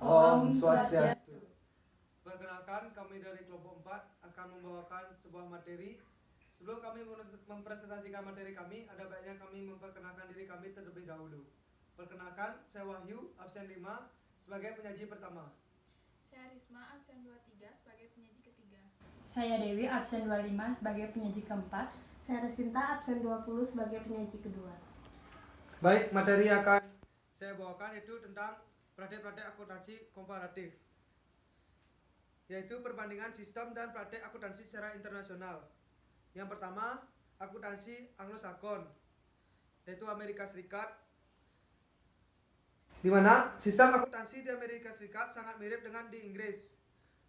Om Swastiastu. Perkenalkan, kami dari kelompok 4 akan membawakan sebuah materi. Sebelum kami mempresentasikan materi kami, ada baiknya kami memperkenalkan diri kami terlebih dahulu. Perkenalkan, saya Wahyu, absen 5, sebagai penyaji pertama. Saya Risma, absen 23, sebagai penyaji ketiga. Saya Dewi, absen 25, sebagai penyaji keempat. Saya Resinta, absen 20, sebagai penyaji kedua. Baik, materi akan saya bawakan itu tentang praktek-praktek akuntansi komparatif, yaitu perbandingan sistem dan praktek akuntansi secara internasional. Yang pertama, akuntansi Anglo-Saxon, yaitu Amerika Serikat, di mana sistem akuntansi di Amerika Serikat sangat mirip dengan di Inggris.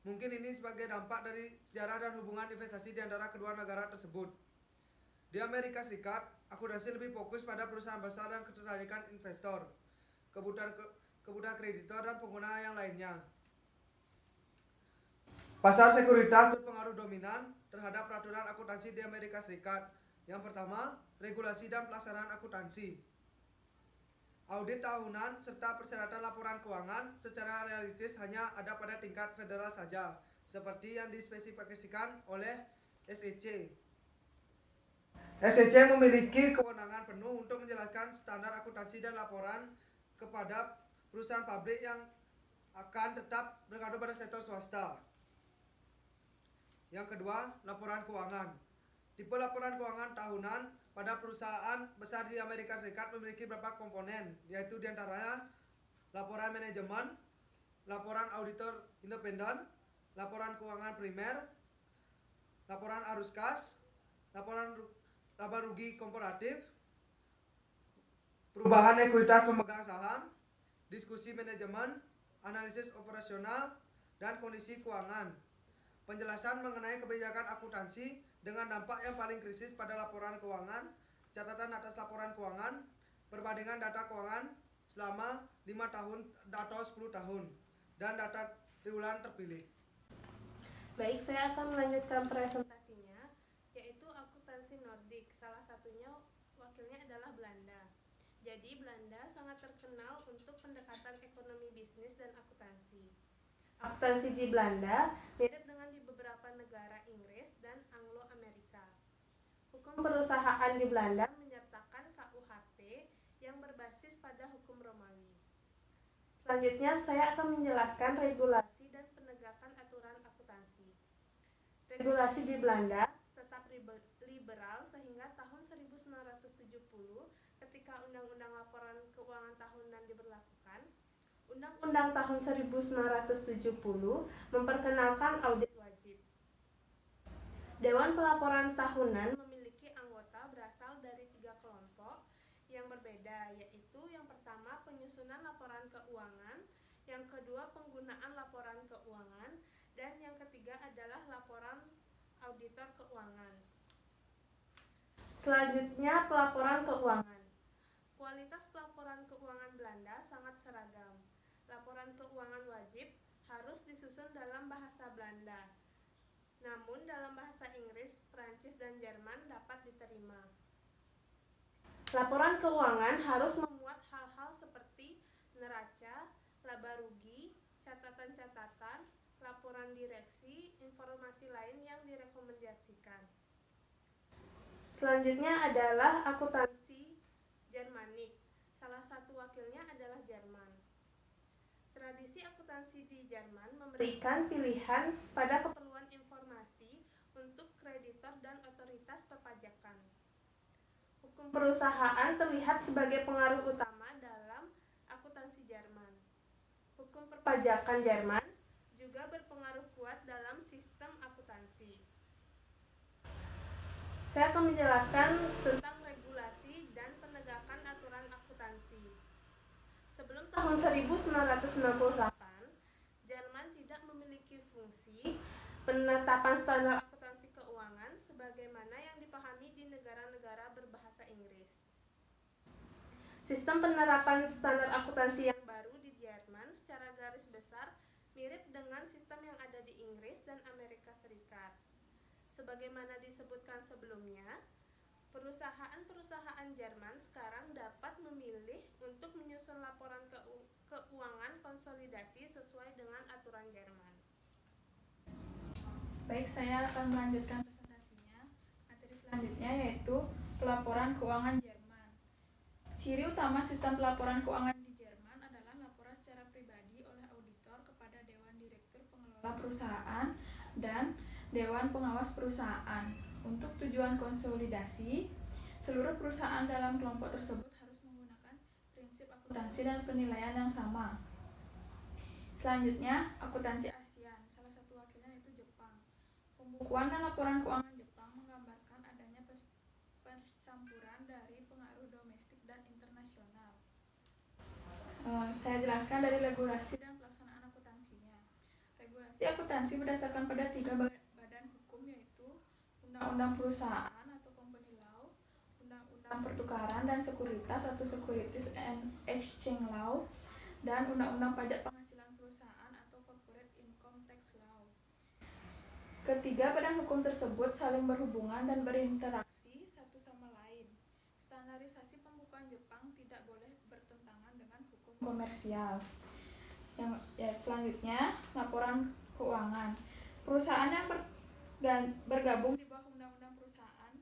Mungkin ini sebagai dampak dari sejarah dan hubungan investasi di antara kedua negara tersebut. Di Amerika Serikat, akuntansi lebih fokus pada perusahaan besar dan ketertarikan investor, kebutuhan kreditor, dan pengguna yang lainnya. Pasar sekuritas berpengaruh dominan terhadap peraturan akuntansi di Amerika Serikat. Yang pertama, regulasi dan pelaksanaan akuntansi. Audit tahunan serta persyaratan laporan keuangan secara realistis hanya ada pada tingkat federal saja, seperti yang dispesifikasikan oleh SEC. SEC memiliki kewenangan penuh untuk menjelaskan standar akuntansi dan laporan kepada perusahaan publik yang akan tetap bergantung pada sektor swasta. Yang kedua, laporan keuangan. Tipe laporan keuangan tahunan pada perusahaan besar di Amerika Serikat memiliki beberapa komponen, yaitu diantaranya laporan manajemen, laporan auditor independen, laporan keuangan primer, laporan arus kas, laporan laba rugi komparatif, perubahan ekuitas pemegang saham, diskusi manajemen, analisis operasional, dan kondisi keuangan. Penjelasan mengenai kebijakan akuntansi dengan dampak yang paling krisis pada laporan keuangan, catatan atas laporan keuangan, perbandingan data keuangan selama 5 tahun atau 10 tahun, dan data triwulan terpilih. Baik, saya akan melanjutkan presentasinya, yaitu akuntansi Nordik. Salah satunya wakilnya adalah Belanda. Jadi Belanda sangat terkenal untuk pendekatan ekonomi bisnis dan akuntansi. Akuntansi di Belanda mirip dengan di beberapa negara Inggris dan Anglo-Amerika. Hukum perusahaan di Belanda menyertakan KUHP yang berbasis pada hukum Romawi. Selanjutnya saya akan menjelaskan regulasi dan penegakan aturan akuntansi. Regulasi di Belanda tetap liberal sehingga tahun 1970 ketika Undang-Undang Laporan Keuangan Tahunan diberlakukan. Undang-Undang tahun 1970 memperkenalkan audit wajib. Dewan Pelaporan Tahunan memiliki anggota berasal dari 3 kelompok yang berbeda, yaitu yang pertama penyusunan laporan keuangan, yang kedua penggunaan laporan keuangan, dan yang ketiga adalah laporan auditor keuangan. Selanjutnya pelaporan keuangan. Kualitas pelaporan keuangan Belanda sangat seragam. Laporan keuangan wajib harus disusun dalam bahasa Belanda. Namun dalam bahasa Inggris, Prancis, dan Jerman dapat diterima. Laporan keuangan harus memuat hal-hal seperti neraca, laba rugi, catatan-catatan, laporan direksi, informasi lain yang direkomendasikan. Selanjutnya adalah akuntansi Jermanik. Salah satu wakilnya adalah Jerman. Tradisi akuntansi di Jerman memberikan pilihan pada keperluan informasi untuk kreditor dan otoritas perpajakan. Hukum perusahaan terlihat sebagai pengaruh utama dalam akuntansi Jerman. Hukum perpajakan Jerman juga berpengaruh kuat dalam sistem akuntansi. Saya akan menjelaskan tentang regulasi dan penegakan aturan akuntansi. Sebelum tahun 1998, Jerman tidak memiliki fungsi penetapan standar akuntansi keuangan sebagaimana yang dipahami di negara-negara berbahasa Inggris. Sistem penerapan standar akuntansi yang baru di Jerman secara garis besar mirip dengan sistem yang ada di Inggris dan Amerika Serikat. Sebagaimana disebutkan sebelumnya, perusahaan-perusahaan Jerman sekarang dapat memilih untuk menyusun laporan keuangan konsolidasi sesuai dengan aturan Jerman. Baik, saya akan melanjutkan presentasinya. Materi selanjutnya yaitu pelaporan keuangan Jerman. Ciri utama sistem pelaporan keuangan di Jerman adalah laporan secara pribadi oleh auditor kepada Dewan Direktur Pengelola Perusahaan dan Dewan Pengawas Perusahaan. Untuk tujuan konsolidasi, seluruh perusahaan dalam kelompok tersebut harus menggunakan prinsip akuntansi dan penilaian yang sama. Selanjutnya, akuntansi ASEAN. Salah satu wakilnya yaitu Jepang. Pembukuan dan laporan keuangan Jepang menggambarkan adanya percampuran dari pengaruh domestik dan internasional. Saya jelaskan dari regulasi dan pelaksanaan akuntansinya. Regulasi akuntansi berdasarkan pada 3 badan hukum, yaitu Undang-Undang Perusahaan atau Company Law, Undang-Undang Pertukaran dan Sekuritas atau Securities and Exchange Law, dan Undang-Undang Pajak Penghasilan Perusahaan atau Corporate Income Tax Law. Ketiga badan hukum tersebut saling berhubungan dan berinteraksi satu sama lain. Standarisasi pembukuan Jepang tidak boleh bertentangan dengan hukum komersial. Selanjutnya, laporan keuangan. Perusahaan yang bergabung di bawah Undang-Undang Perusahaan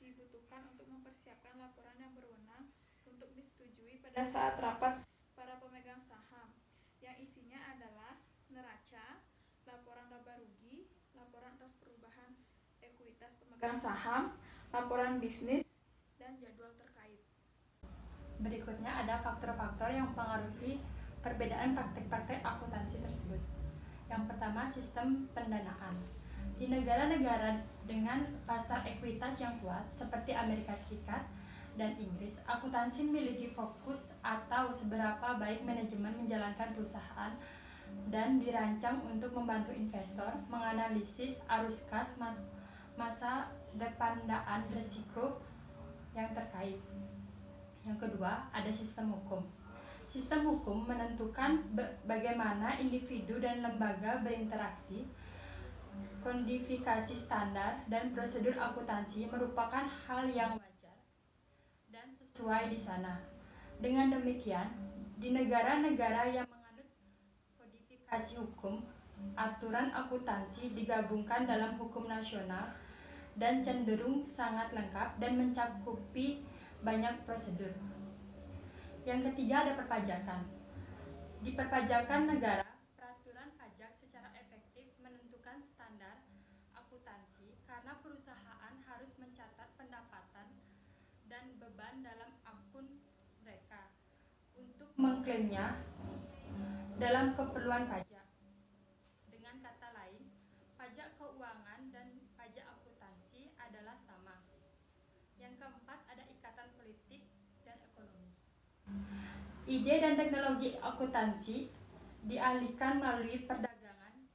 dibutuhkan untuk mempersiapkan laporan yang berwenang untuk disetujui pada saat rapat para pemegang saham, yang isinya adalah neraca, laporan laba rugi, laporan atas perubahan ekuitas pemegang saham, laporan bisnis, dan jadwal terkait. Berikutnya ada faktor-faktor yang mempengaruhi perbedaan praktik-praktik akuntansi tersebut. Yang pertama, sistem pendanaan. Di negara-negara dengan pasar ekuitas yang kuat seperti Amerika Serikat dan Inggris, akuntansi memiliki fokus atau seberapa baik manajemen menjalankan perusahaan dan dirancang untuk membantu investor menganalisis arus kas masa depan risiko yang terkait. Yang kedua, ada sistem hukum. Sistem hukum menentukan bagaimana individu dan lembaga berinteraksi. Kodifikasi standar dan prosedur akuntansi merupakan hal yang wajar dan sesuai di sana. Dengan demikian, di negara-negara yang menganut kodifikasi hukum, aturan akuntansi digabungkan dalam hukum nasional dan cenderung sangat lengkap dan mencakupi banyak prosedur. Yang ketiga, ada perpajakan. Di perpajakan negara, peraturan pajak secara efektif menentukan standar akuntansi karena perusahaan harus mencatat pendapatan dan beban dalam akun mereka untuk mengklaimnya dalam keperluan pajak. Dengan kata lain, pajak keuangan dan pajak akuntansi adalah sama. Yang keempat, ada ikatan politik dan ekonomi. Ide dan teknologi akuntansi dialihkan melalui perdagangan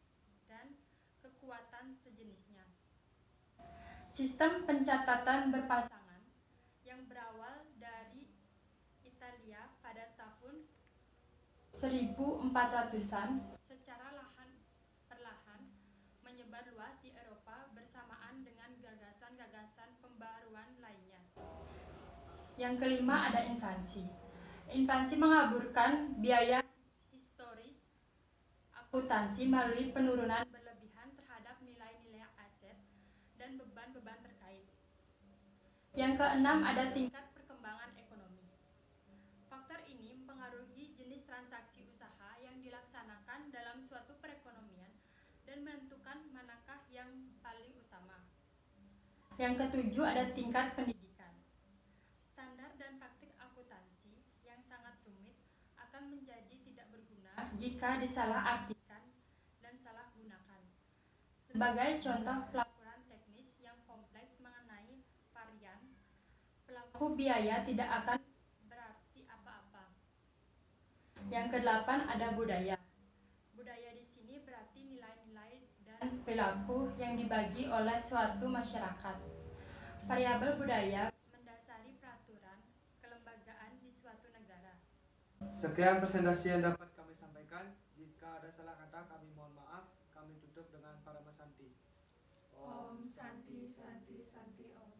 dan kekuatan sejenisnya. Sistem pencatatan berpasangan yang berawal dari Italia pada tahun 1400-an secara perlahan menyebar luas di Eropa bersamaan dengan gagasan-gagasan pembaruan lainnya. Yang kelima, ada inflasi. Inflasi mengaburkan biaya historis akuntansi melalui penurunan berlebihan terhadap nilai-nilai aset dan beban-beban terkait. Yang keenam, ada tingkat perkembangan ekonomi. Faktor ini mempengaruhi jenis transaksi usaha yang dilaksanakan dalam suatu perekonomian dan menentukan manakah yang paling utama. Yang ketujuh, ada tingkat pendidikan. Standar dan praktik akuntansi yang sangat rumit akan menjadi tidak berguna jika disalahartikan dan salah gunakan. Sebagai contoh pelaporan teknis yang kompleks mengenai varian, pelaku biaya tidak akan berarti apa-apa. Yang kedelapan, ada budaya. Budaya di sini berarti nilai-nilai dan perilaku yang dibagi oleh suatu masyarakat. Variabel budaya mendasari peraturan kelembagaan di suatu negara. Sekian presentasi yang dapat kami sampaikan. Jika ada salah kata, kami mohon maaf. Kami tutup dengan Paramasanti. Om Santi Santi Santi Om.